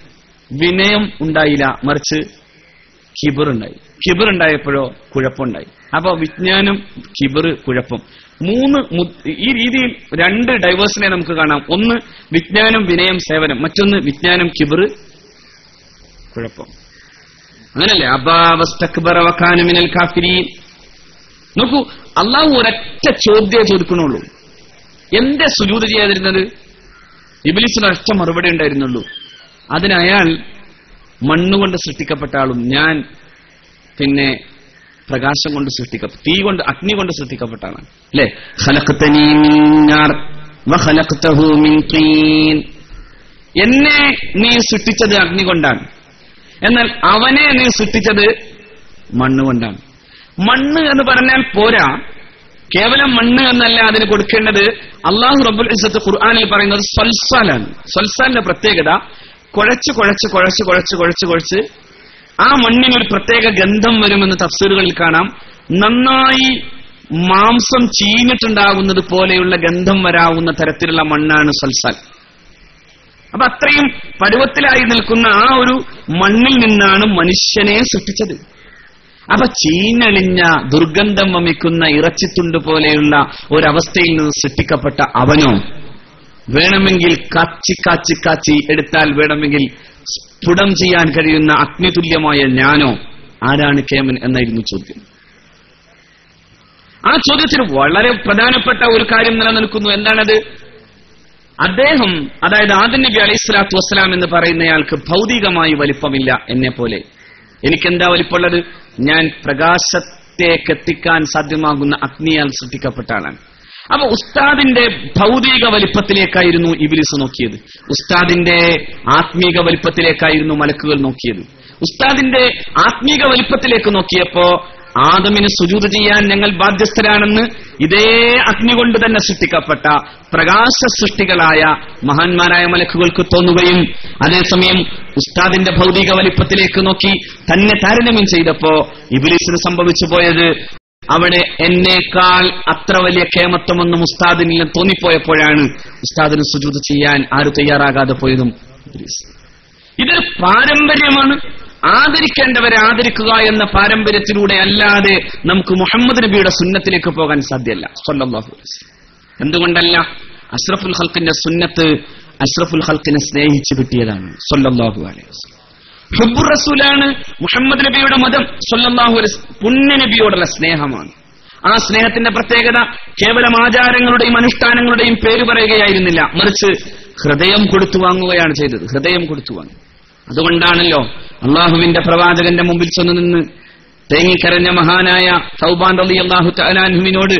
വിനയം ഉണ്ടായില്ല, മറിച്ച് കിബർ ഉണ്ടായി. കിബർ ഉണ്ടായപ്പോഴോ കുഴപ്പമുണ്ടായി. അപ്പൊ വിജ്ഞാനം, കിബർ, കുഴപ്പം, ഈ രീതിയിൽ 2 ഡൈവേഴ്സിനെ നമുക്ക് കാണാം. ഒന്ന് വിജ്ഞാനം, വിനയം, സേവനം. മറ്റൊന്ന് വിജ്ഞാനം, കിബർ, കുഴപ്പം. അങ്ങനല്ലേ? അബാ വസ്തക്ബറ വകാന മിനൽ കാഫിരീൻ. നോക്കൂ, അള്ളാഹു ഒരൊറ്റ ചോദ്യമേ ചോദിക്കണുള്ളൂ. എന്റെ സുജൂദ് ചെയ്യാതിരുന്നത്? ഇബ്ലീസിന് ഒരൊറ്റ മറുപടി ഉണ്ടായിരുന്നുള്ളൂ. അതിനയാൾ മണ്ണുകൊണ്ട് സൃഷ്ടിക്കപ്പെട്ട ആളും ഞാൻ പിന്നെ പ്രകാശം കൊണ്ട് തീ കൊണ്ട്, അഗ്നി കൊണ്ട് സൃഷ്ടിക്കപ്പെട്ട ആളാണ്. അല്ലെ? ഖലഖ്തനീ മിൻ നാർ വഖലഖ്തഹു മിൻ തീൻ. എന്നെ നീ സൃഷ്ടിച്ചത് അഗ്നി കൊണ്ടാണ്, എന്നാൽ അവനെ നീ സൃഷ്ടിച്ചത് മണ്ണുകൊണ്ടാണ്. മണ്ണ് എന്ന് പറഞ്ഞാൽ പോരാ, കേവലം മണ്ണ് എന്നല്ല അതിന് കൊടുക്കേണ്ടത്. അല്ലാഹു റബ്ബുൽ ഇസ്സത്ത് ഖുർആനിൽ പറയുന്നത് സൽസാലാണ്. സൽസാലിന്റെ പ്രത്യേകത കുഴച്ച് കുഴച്ച് കുഴച്ച് കുഴച്ച് കുഴച്ച് കുഴച്ച് ആ മണ്ണിനൊരു പ്രത്യേക ഗന്ധം വരുമെന്ന് തഫ്സീറുകളിൽ കാണാം. നന്നായി മാംസം ചീഞ്ഞിട്ടുണ്ടാകുന്നത് പോലെയുള്ള ഗന്ധം വരാവുന്ന തരത്തിലുള്ള മണ്ണാണ് സൽസാൽ. അപ്പൊ അത്രയും പരുവത്തിലായി നിൽക്കുന്ന ആ ഒരു മണ്ണിൽ നിന്നാണ് മനുഷ്യനെ സൃഷ്ടിച്ചത്. അപ്പൊ ചീഞ്ഞളിഞ്ഞ ദുർഗന്ധം വമിക്കുന്ന ഇറച്ചിത്തുണ്ട് പോലെയുള്ള ഒരവസ്ഥയിൽ നിന്ന് സൃഷ്ടിക്കപ്പെട്ട അവനോ വേണമെങ്കിൽ കാച്ചി എടുത്താൽ വേണമെങ്കിൽ സ്ഫുടം ചെയ്യാൻ കഴിയുന്ന അഗ്നിതുല്യമായ ഞാനോ? ആരാണ് കേമൻ എന്നായിരുന്നു ചോദ്യം. ആ ചോദ്യത്തിന് വളരെ പ്രധാനപ്പെട്ട ഒരു കാര്യം നിലനിൽക്കുന്നു. എന്താണത്? അദ്ദേഹം, അതായത് ആദം നബി അലൈഹി സ്വലാത്തു വസ്സലാം എന്ന് പറയുന്നയാൾക്ക് ഭൗതികമായി വലിപ്പമില്ല. എന്നെ പോലെ എനിക്കെന്താ വലിപ്പമുള്ളത്? ഞാൻ പ്രകാശത്തേക്ക് എത്തിക്കാൻ സാധ്യമാകുന്ന അഗ്നിയാൽ സൃഷ്ടിക്കപ്പെട്ട ആളാണ്. അപ്പൊ ഉസ്താദിന്റെ ഭൗതിക വലിപ്പത്തിലേക്കായിരുന്നു ഇബ്ലീസ് നോക്കിയത്. ഉസ്താദിന്റെ ആത്മീക വലിപ്പത്തിലേക്കായിരുന്നു മലക്കുകൾ നോക്കിയത്. ഉസ്താദിന്റെ ആത്മീക വലിപ്പത്തിലേക്ക് നോക്കിയപ്പോ ആദമിന് സുജൂദ് ചെയ്യാൻ ഞങ്ങൾ ബാധ്യസ്ഥരാണെന്ന് ഇതേ അഗ്നി കൊണ്ട് തന്നെ സൃഷ്ടിക്കപ്പെട്ട പ്രകാശ സൃഷ്ടികളായ മഹാന്മാരായ മലക്കുകൾക്ക് തോന്നുകയും അതേസമയം ഉസ്താദിന്റെ ഭൗതിക വലിപ്പത്തിലേക്ക് നോക്കി തന്നെ താരതമ്യം ചെയ്തപ്പോ ഇബ്ലീസിന് സംഭവിച്ചു പോയത് അവിടെ എന്നേക്കാൾ അത്ര വലിയ കേമത്വമൊന്നും ഉസ്താദിന് തോന്നിപ്പോയപ്പോഴാണ് ഉസ്താദിന് സുജൂദ് ചെയ്യാൻ ആരും തയ്യാറാകാതെ പോയതും ഇബ്ലീസ്. ഇതൊരു പാരമ്പര്യമാണ്. ആദരിക്കേണ്ടവരെ ആദരിക്കുക എന്ന പാരമ്പര്യത്തിലൂടെ അല്ലാതെ നമുക്ക് മുഹമ്മദ് നബിയുടെ സുന്നത്തിലേക്ക് പോകാൻ സാധ്യമല്ല സ്വല്ലല്ലാഹു അലൈഹി വസല്ലം. എന്തുകൊണ്ടല്ല? അഷ്റഫുൽ ഖൽഖിന്റെ സുന്നത്ത് അഷ്റഫുൽ ഖൽഖിനെ സ്നേഹിച്ചു കിട്ടിയതാണ് സ്വല്ലല്ലാഹു അലൈഹി വസല്ലം. ഹുബ്ബുർ റസൂലാണ് മുഹമ്മദ് നബിയുടെ മതം സ്വല്ലല്ലാഹു അലൈഹി വസല്ലം. പുണ്യ നബിയോടുള്ള സ്നേഹമാണ്. ആ സ്നേഹത്തിന്റെ പ്രത്യേകത കേവലം ആചാരങ്ങളുടെയും അനുഷ്ഠാനങ്ങളുടെയും പേര് പറയുകയായിരുന്നില്ല, മറിച്ച് ഹൃദയം കൊടുത്തു വാങ്ങുകയാണ് ചെയ്തത്. ഹൃദയം കൊടുത്തു വാങ്ങി. അതുകൊണ്ടാണല്ലോ അള്ളാഹുവിന്റെ പ്രവാചകന്റെ മുമ്പിൽ ചെന്നു നിന്ന് തേങ്ങിക്കരഞ്ഞ മഹാനായ സൗബാൻ റളിയല്ലാഹു തആല അൻഹുവിനോട്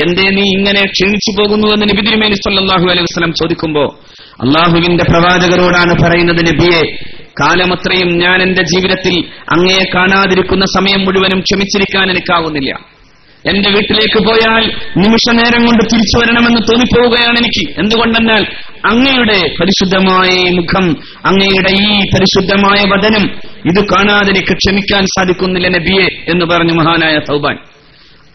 എന്തേ നീ ഇങ്ങനെ ക്ഷീണിച്ചു പോകുന്നുവെന്ന് നബി തിരുമേനി സ്വല്ലല്ലാഹു അലൈഹി വസല്ലം ചോദിക്കുമ്പോ അള്ളാഹുവിന്റെ പ്രവാചകരോടാണ് പറയുന്നത്, നബിയെ, കാലമത്രയും ഞാൻ എന്റെ ജീവിതത്തിൽ അങ്ങയെ കാണാതിരിക്കുന്ന സമയം മുഴുവനും ക്ഷമിച്ചിരിക്കാൻ എനിക്കാവുന്നില്ല. എന്റെ വീട്ടിലേക്ക് പോയാൽ നിമിഷ നേരം കൊണ്ട് തിരിച്ചു വരണമെന്ന് തോന്നിപ്പോവുകയാണ് എനിക്ക്. എന്തുകൊണ്ടെന്നാൽ അങ്ങയുടെ പരിശുദ്ധമായ മുഖം, അങ്ങയുടെ ഈ പരിശുദ്ധമായ വദനം, ഇത് കാണാതെ എനിക്ക് ക്ഷമിക്കാൻ സാധിക്കുന്നില്ല നബിയെ എന്ന് പറഞ്ഞു മഹാനായ സൗബാൻ.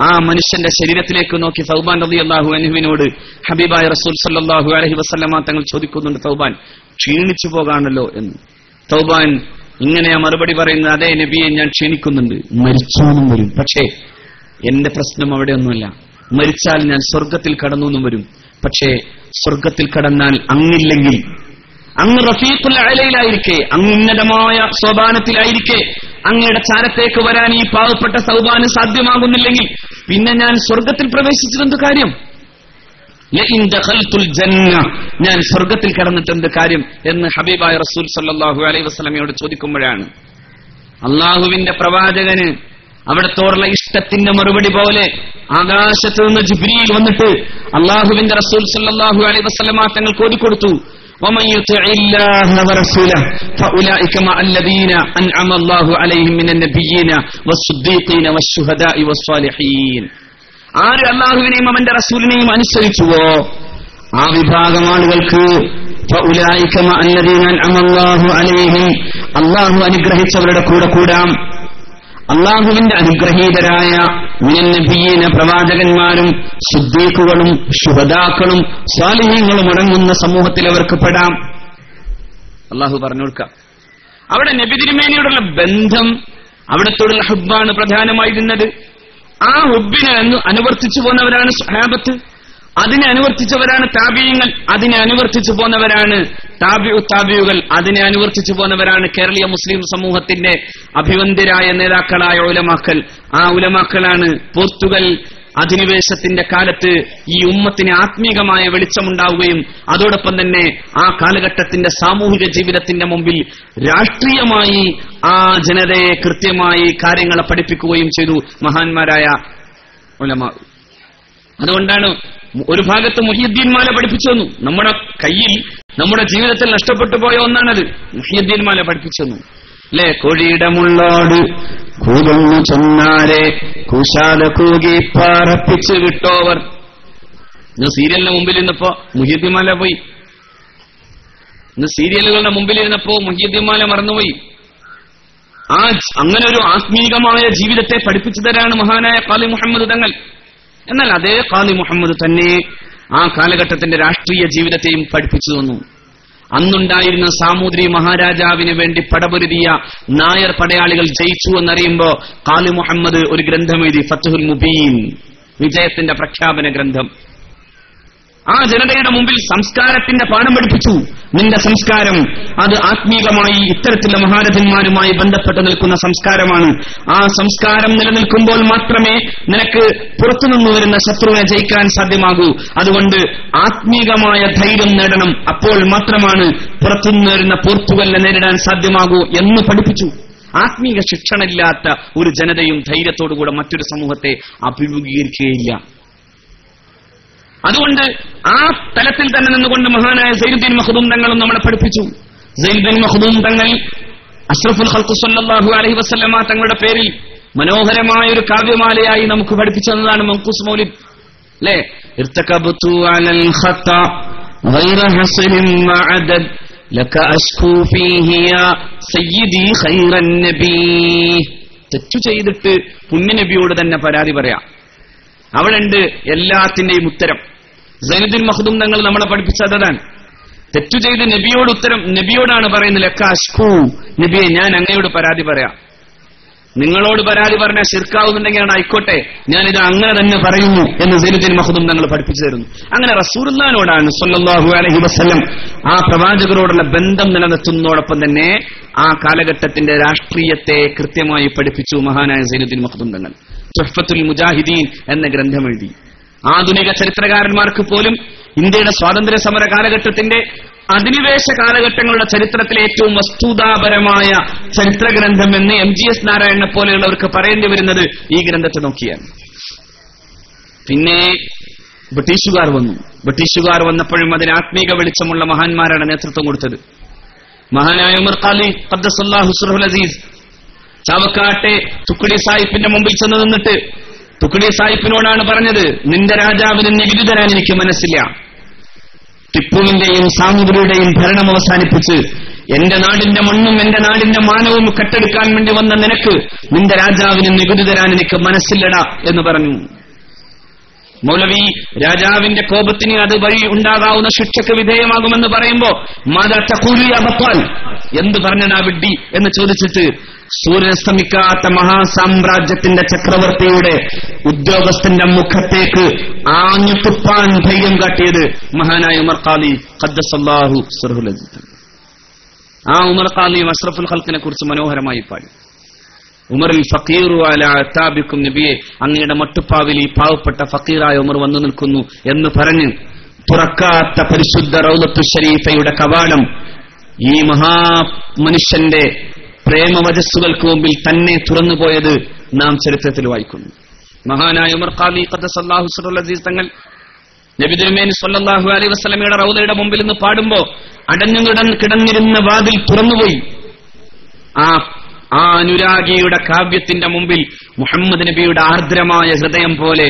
ആ മനുഷ്യന്റെ ശരീരത്തിലേക്ക് നോക്കി സൗബാൻ റളിയല്ലാഹു അൻഹുവിനോട് ഹബീബായ റസൂൽ സല്ലല്ലാഹു അലൈഹി വസല്ലമ തങ്ങൾ ചോദിക്കുന്നുണ്ട്, സൗബാൻ ക്ഷീണിച്ചു പോകാണല്ലോ എന്ന്. സൗബാൻ ഇങ്ങനെയാ മറുപടി പറയുന്നത്, അതേ നബിയെ, ഞാൻ ക്ഷീണിക്കുന്നുണ്ട്, മരിച്ചോന്നും വരും. പക്ഷേ എന്റെ പ്രശ്നം അവിടെയൊന്നുമല്ല. മരിച്ചാൽ ഞാൻ സ്വർഗത്തിൽ കടന്നു എന്നും വരും. പക്ഷേ സ്വർഗത്തിൽ കടന്നാൽ അങ്ങില്ലെങ്കിൽ, അങ്ങ് റഫീഖുൽ അലയിലായിരിക്കെ, അങ്ങ് ഉന്നതമായ സോപാനത്തിലായിരിക്കെ അങ്ങയുടെ ചാരത്തേക്ക് വരാൻ ഈ പാവപ്പെട്ട സൗബാന് സാധ്യമാകുന്നില്ലെങ്കിൽ പിന്നെ ഞാൻ സ്വർഗത്തിൽ പ്രവേശിച്ചിട്ടെന്ത് കാര്യം? ലഇൻ ദഖൽതുൽ ജന്ന, ഞാൻ സ്വർഗത്തിൽ കടന്നിട്ടെന്ത് കാര്യം എന്ന് ഹബീബായ റസൂൽ സല്ലല്ലാഹു അലൈഹി വസല്ലമയോട് ചോദിക്കുമ്പോഴാണ് അള്ളാഹുവിന്റെ പ്രവാചകന് അവിടത്തോടുള്ള ഇഷ്ടത്തിന്റെ മറുപടി പോലെ ആകാശത്ത് നിന്ന് ജിബ്രീൽ വന്നിട്ട് അള്ളാഹുവിന്റെ റസൂൽ സല്ലല്ലാഹു അലൈഹി വസല്ലമ തങ്ങൾ ഓതിക്കൊടുത്തു, ومن يطع الله ورسوله فاولئك مع الذين انعم الله عليهم من النبيين والصديقين والشهداء والصالحين. ആര് അള്ളാഹുവിനെയും അവന്റെ റസൂലിനെയും അനുസരിച്ചുവോ ആ വിഭാഗം ആളുകൾക്ക് فاولئك مع الذين انعم الله عليهم, അള്ളാഹു അനുഗ്രഹിച്ചവരുടെ കൂടെ കൂടാം. അള്ളാഹുവിന്റെ അനുഗ്രഹീതരായ മിനൻ നബിയ്യീന, പ്രവാചകന്മാരും സിദ്ദീഖുകളും ശുഹദാക്കളും സ്വാലിഹീങ്ങളും അടങ്ങുന്ന സമൂഹത്തിൽ അവർക്ക് പെടാം. അള്ളാഹു പറഞ്ഞു കൊടുക്കാം. അവിടെ നബി തിരുമേനിയോടുള്ള ബന്ധം, അവിടത്തോടുള്ള ഹുബ്ബാണ് പ്രധാനമായിരുന്നത്. ആ ഹുബ്ബിനെ അനുവർത്തിച്ചു പോന്നവരാണ് സ്വഹാബത്ത്, അതിനെ അനുവർത്തിച്ചവരാണ് താബിഈങ്ങൾ, അതിനെ അനുവർത്തിച്ചു പോന്നവരാണ് താബിഉകൾ, അതിനെ അനുവർത്തിച്ചു പോന്നവരാണ് കേരളീയ മുസ്ലിം സമൂഹത്തിന്റെ അഭിവന്ദ്യരായ നേതാക്കളായ ഉലമാക്കൾ. ആ ഉലമാക്കളാണ് പോർത്തുഗൽ അധിനിവേശത്തിന്റെ കാലത്ത് ഈ ഉമ്മത്തിന് ആത്മീകമായ വെളിച്ചമുണ്ടാവുകയും അതോടൊപ്പം തന്നെ ആ കാലഘട്ടത്തിന്റെ സാമൂഹിക ജീവിതത്തിന്റെ മുമ്പിൽ രാഷ്ട്രീയമായി ആ ജനതയെ കൃത്യമായി കാര്യങ്ങളെ പഠിപ്പിക്കുകയും ചെയ്തു മഹാന്മാരായ ഉലമാ. അതുകൊണ്ടാണ് ഒരു ഭാഗത്ത് മുഹിയുദ്ദീൻ മാല പഠിപ്പിച്ചു തന്നു. നമ്മുടെ കയ്യിൽ, നമ്മുടെ ജീവിതത്തിൽ നഷ്ടപ്പെട്ടു പോയ ഒന്നാണത്. മുഹിയുദ്ദീൻ മാല പഠിപ്പിച്ചു തന്നു അല്ലെ? കൊടിയിടമുള്ളോട് കൂതൊന്നു ചൊന്നാരെ കൂശാല കൂകി പറപ്പിച്ച് വിട്ടോവർ. ഇന്ന് സീരിയലിന്റെ മുമ്പിൽ ഇരുന്നപ്പോ മുഹിയുദ്ദീൻ മാല പോയി. ഇന്ന് സീരിയലുകളുടെ മുമ്പിൽ ഇരുന്നപ്പോ മുഹിയുദ്ദീൻ മാല മറന്നുപോയി. അങ്ങനെ ഒരു ആത്മീകമായ ജീവിതത്തെ പഠിപ്പിച്ചു തരാണ് മഹാനായ ഖാലി മുഹമ്മദ് തങ്ങൾ. എന്നാൽ അതേ ഖാദി മുഹമ്മദ് തന്നെ ആ കാലഘട്ടത്തിന്റെ രാഷ്ട്രീയ ജീവിതത്തെയും പഠിപ്പിച്ചു തന്നു. അന്നുണ്ടായിരുന്ന സാമൂതിരി മഹാരാജാവിന് വേണ്ടി പടപൊരുതിയ നായർ പടയാളികൾ ജയിച്ചു എന്നറിയുമ്പോ ഖാദി മുഹമ്മദ് ഒരു ഗ്രന്ഥം എഴുതി, ഫത്ഹുൽ മുബീൻ, വിജയത്തിന്റെ പ്രഖ്യാപന ഗ്രന്ഥം. ആ ജനതയുടെ മുമ്പിൽ സംസ്കാരത്തിന്റെ പാഠം പഠിപ്പിച്ചു. നിന്റെ സംസ്കാരം അത് ആത്മീകമായി ഇത്തരത്തിലുള്ള മഹാരഥന്മാരുമായി ബന്ധപ്പെട്ട് നിൽക്കുന്ന സംസ്കാരമാണ്. ആ സംസ്കാരം നിലനിൽക്കുമ്പോൾ മാത്രമേ നിനക്ക് പുറത്തുനിന്ന് വരുന്ന ശത്രുവിനെ ജയിക്കാൻ സാധ്യമാകൂ. അതുകൊണ്ട് ആത്മീകമായ ധൈര്യം നേടണം, അപ്പോൾ മാത്രമാണ് പുറത്തുനിന്ന് വരുന്ന പോർത്തുഗലിനെ നേരിടാൻ സാധ്യമാകൂ എന്ന് പഠിപ്പിച്ചു. ആത്മീക ശിക്ഷണമില്ലാത്ത ഒരു ജനതയും ധൈര്യത്തോടുകൂടെ മറ്റൊരു സമൂഹത്തെ അഭിമുഖീകരിക്കുകയില്ല. അതുകൊണ്ട് ആ തലത്തിൽ തന്നെ നിന്നുകൊണ്ട് മഹാനായ സൈനുദ്ദീൻ മഖ്ദൂം തങ്ങളും നമ്മളെ പഠിപ്പിച്ചു. സൈനുദ്ദീൻ മഖ്ദൂം തങ്ങൾ അഷ്റഫുൽ ഖൽഖ് സ്വല്ലല്ലാഹു അലൈഹി വസല്ലമ തങ്ങളുടെ പേരിൽ മനോഹരമായ ഒരു കാവ്യമാലയായി നമുക്ക് പഠിപ്പിച്ചു തന്നതാണ് മൻഖൂസ് മൗലിദ്. അല്ലേ? ഇർതകബതു അലൽ ഖത്ത ഗൈറ ഹസനിൻ വഅദദ് ലക അഷ്കൂ ഫീഹി യാ സയ്യിദി ഖൈറൻ നബി. തെറ്റു ചെയ്തിട്ട് പുണ്യനബിയോട് തന്നെ പരാതി പറയാം. അവിടെയുണ്ട് എല്ലാത്തിന്റെയും ഉത്തരം. സൈനുദ്ദീൻ മഖ്ദൂം തങ്ങൾ നമ്മളെ പഠിപ്പിച്ചതാണ്. തെറ്റു ചെയ്ത് നബിയോട് ഉത്തരം, നബിയോടാണ് പറയുന്നത്, ലക്ക അഷ്കൂ, നബിയെ ഞാൻ അങ്ങയോട് പരാതി പറയാം. നിങ്ങളോട് പരാതി പറഞ്ഞാൽ ശിർക്കാവുന്നുണ്ടെങ്കിലാണ് ആയിക്കോട്ടെ, ഞാനിത് അങ്ങനെ തന്നെ പറയുന്നു എന്ന് സൈനുദ്ദീൻ മഖ്ദൂം തങ്ങൾ പഠിപ്പിച്ചു തരുന്നു. അങ്ങനെ റസൂലുള്ളാഹിനോടാണ് സ്വല്ലല്ലാഹു അലൈഹി വസല്ലം ആ പ്രവാചകരോടുള്ള ബന്ധം നിലനിർത്തുന്നതോടൊപ്പം തന്നെ ആ കാലഘട്ടത്തിന്റെ രാഷ്ട്രീയത്തെ കൃത്യമായി പഠിപ്പിച്ചു മഹാനായ സൈനുദ്ദീൻ മഖ്ദൂം തങ്ങൾ. തുഹ്ഫത്തുൽ മുജാഹിദീൻ എന്ന ഗ്രന്ഥം എഴുതി. ആധുനിക ചരിത്രകാരന്മാർക്ക് പോലും ഇന്ത്യയുടെ സ്വാതന്ത്ര്യ സമര കാലഘട്ടത്തിന്റെ അധിനിവേശ കാലഘട്ടങ്ങളുടെ ചരിത്രത്തിലെ ഏറ്റവും വസ്തുതാപരമായ ചരിത്ര ഗ്രന്ഥം എന്ന് MGS നാരായണനെ പോലെയുള്ളവർക്ക് പറയേണ്ടി വരുന്നത് ഈ ഗ്രന്ഥത്തെ നോക്കിയാണ്. പിന്നെ ബ്രിട്ടീഷുകാർ വന്നപ്പോഴും അതിന് ആത്മീക വെളിച്ചമുള്ള മഹാന്മാരാണ് നേതൃത്വം കൊടുത്തത്. മഹാനായ ഉമർ ഖാലി ഖദ്ദസല്ലാഹു സിർറുൽ അസീസ് ചാവക്കാട്ടെ തുക്കുടി സാഹിബിന്റെ മുമ്പിൽ ചെന്ന് നിന്നിട്ട് തുക്കുടി സാഹിബിനോടാണ് പറഞ്ഞത്, നിന്റെ രാജാവിന് നികുതി തരാൻ എനിക്ക് മനസ്സില്ല. ടിപ്പുവിന്റെയും സാമൂതിരിയുടെയും ഭരണം അവസാനിപ്പിച്ച് എന്റെ നാടിന്റെ മണ്ണും എന്റെ നാടിന്റെ മാനവും കെട്ടെടുക്കാൻ വേണ്ടി വന്ന നിനക്ക് നിന്റെ രാജാവിന് നികുതി തരാൻ എനിക്ക് മനസ്സില്ലടാ എന്ന് പറഞ്ഞു. മൗലവി രാജാവിന്റെ കോപത്തിന് അത് വഴി ഉണ്ടാകാവുന്ന ശിക്ഷയ്ക്ക് വിധേയമാകുമെന്ന് പറയുമ്പോ മാതാ തഖൂലി അബത്താൽ, എന്ത് പറഞ്ഞനാ വിഡ്ഢി എന്ന് ചോദിച്ചിട്ട് സൂര്യനസ്തമിക്കാത്ത മഹാസാമ്രാജ്യത്തിന്റെ ചക്രവർത്തിയുടെ ഉദ്യോഗസ്ഥന്റെ മുഖത്തേക്ക് ആഞ്ഞുതുപ്പാൻ ധൈര്യം കാട്ടിയത് മഹാനായ ഉമർ ഖാദി ഖദ്ദസല്ലാഹു സിർറുൽ അസീസ്. ആ ഉമർ ഖാദി അഷ്റഫുൽ ഖൽഖിനെ കുറിച്ച് മനോഹരമായി പാടി. ഉമറിൽ ഫഖീറു അലാ അതാബിക്കും, നബിയെ അങ്ങയുടെ മട്ടുപ്പാവിൽ ഈ പാവപ്പെട്ട ഫഖീറായ ഉമർ വന്നു നിൽക്കുന്നു എന്ന് പറഞ്ഞ് തുറക്കാത്ത പരിശുദ്ധ റൗളത്തു ശരീഫയുടെ കവാടം ഈ മഹാമനുഷ്യന്റെ പ്രേമവചസ്സുകൾക്ക് മുമ്പിൽ തന്നെ തുറന്നുപോയത് നാം ചരിത്രത്തിൽ വായിക്കുന്നു. മഹാനായ ഉമർ ഖാദി ഖദ്ദസല്ലാഹു സിർറുൽ അസീസ് തങ്ങൾ നബി തിരുമേനി സ്വല്ലല്ലാഹു അലൈഹി വസല്ലമയുടെ റൗളയുടെ മുമ്പിൽ നിന്ന് പാടുമ്പോ അടഞ്ഞു കിടന്നിരുന്ന വാതിൽ തുറന്നുപോയി. ആ അനുരാഗിയുടെ കാവ്യത്തിന്റെ മുമ്പിൽ മുഹമ്മദ് നബിയുടെ ആർദ്രമായ ഹൃദയം പോലെ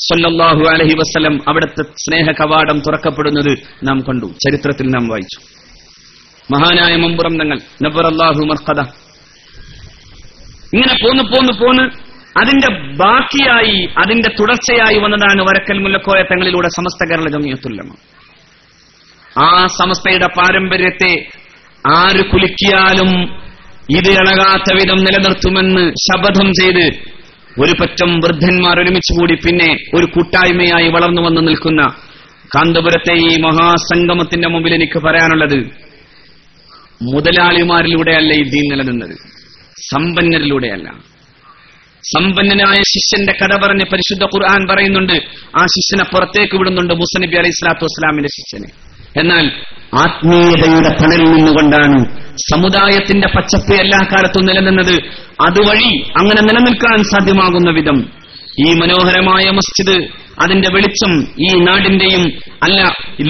സ്വല്ലല്ലാഹു അലൈഹി വസല്ലം അവിടുത്തെ സ്നേഹ കവാടം തുറക്കപ്പെടുന്നത് നാം കണ്ടു, ചരിത്രത്തിൽ നാം വായിച്ചു. മഹാനായ മമ്പുറം തങ്ങൾ നബ്ബറല്ലാഹു മർഖദ ഇങ്ങനെ പോന്ന് അതിന്റെ ബാക്കിയായി അതിന്റെ തുടർച്ചയായി വന്നതാണ് വരക്കൽ മുല്ലക്കോയ തങ്ങളിലൂടെ സമസ്ത കേരള ജംഇയ്യത്തുൽ ഉലമ. ആ സമസ്തയുടെ പാരമ്പര്യത്തെ ആര് കുലുക്കിയാലും ഇത് ഇളകാത്ത വിധം നിലനിർത്തുമെന്ന് ശപഥം ചെയ്ത് ഒരു പറ്റം വൃദ്ധന്മാർ ഒരുമിച്ചുകൂടി പിന്നെ ഒരു കൂട്ടായ്മയായി വളർന്നു വന്ന് നിൽക്കുന്ന കാന്തപുരത്തെ ഈ മഹാസംഗമത്തിന്റെ മുമ്പിൽ എനിക്ക് പറയാനുള്ളത്, മുതലാളിമാരിലൂടെയല്ല ഈ ദീൻ നിലനിന്നത്, സമ്പന്നരിലൂടെയല്ല. സമ്പന്നനായ ശിഷ്യന്റെ കഥ പറഞ്ഞ് പരിശുദ്ധ ഖുർആൻ പറയുന്നുണ്ട്, ആ ശിഷ്യനെ പുറത്തേക്ക് വിടുന്നുണ്ട്, മൂസ നബി അലൈഹി സ്വലാത്തു വസ്സലാമിന്റെ ശിഷ്യനെ. എന്നാൽ ആത്മീയതയുടെ തണലിൽ നിന്നുകൊണ്ടാണ് സമുദായത്തിന്റെ പച്ചപ്പ് എല്ലാ കാലത്തും നിലനിന്നത്. അതുവഴി അങ്ങനെ നിലനിൽക്കാൻ സാധ്യമാകുന്ന വിധം ഈ മനോഹരമായ മസ്ജിദ് അതിന്റെ വെളിച്ചം ഈ നാടിന്റെയും അല്ല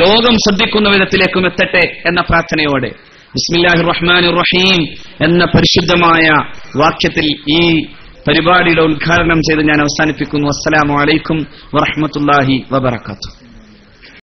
ലോകം ശ്രദ്ധിക്കുന്ന വിധത്തിലേക്കും എത്തട്ടെ എന്ന പ്രാർത്ഥനയോടെ ബിസ്മില്ലാഹിർ റഹ്മാനിർ റഹീം എന്ന പരിശുദ്ധമായ വാക്യത്തിൽ ഈ പരിപാടിയുടെ ഉദ്ഘാടനം ചെയ്ത് ഞാൻ അവസാനിപ്പിക്കുന്നു. അസ്സലാമു അലൈക്കും വറഹ്മത്തുള്ളാഹി വബറകാതുഹു.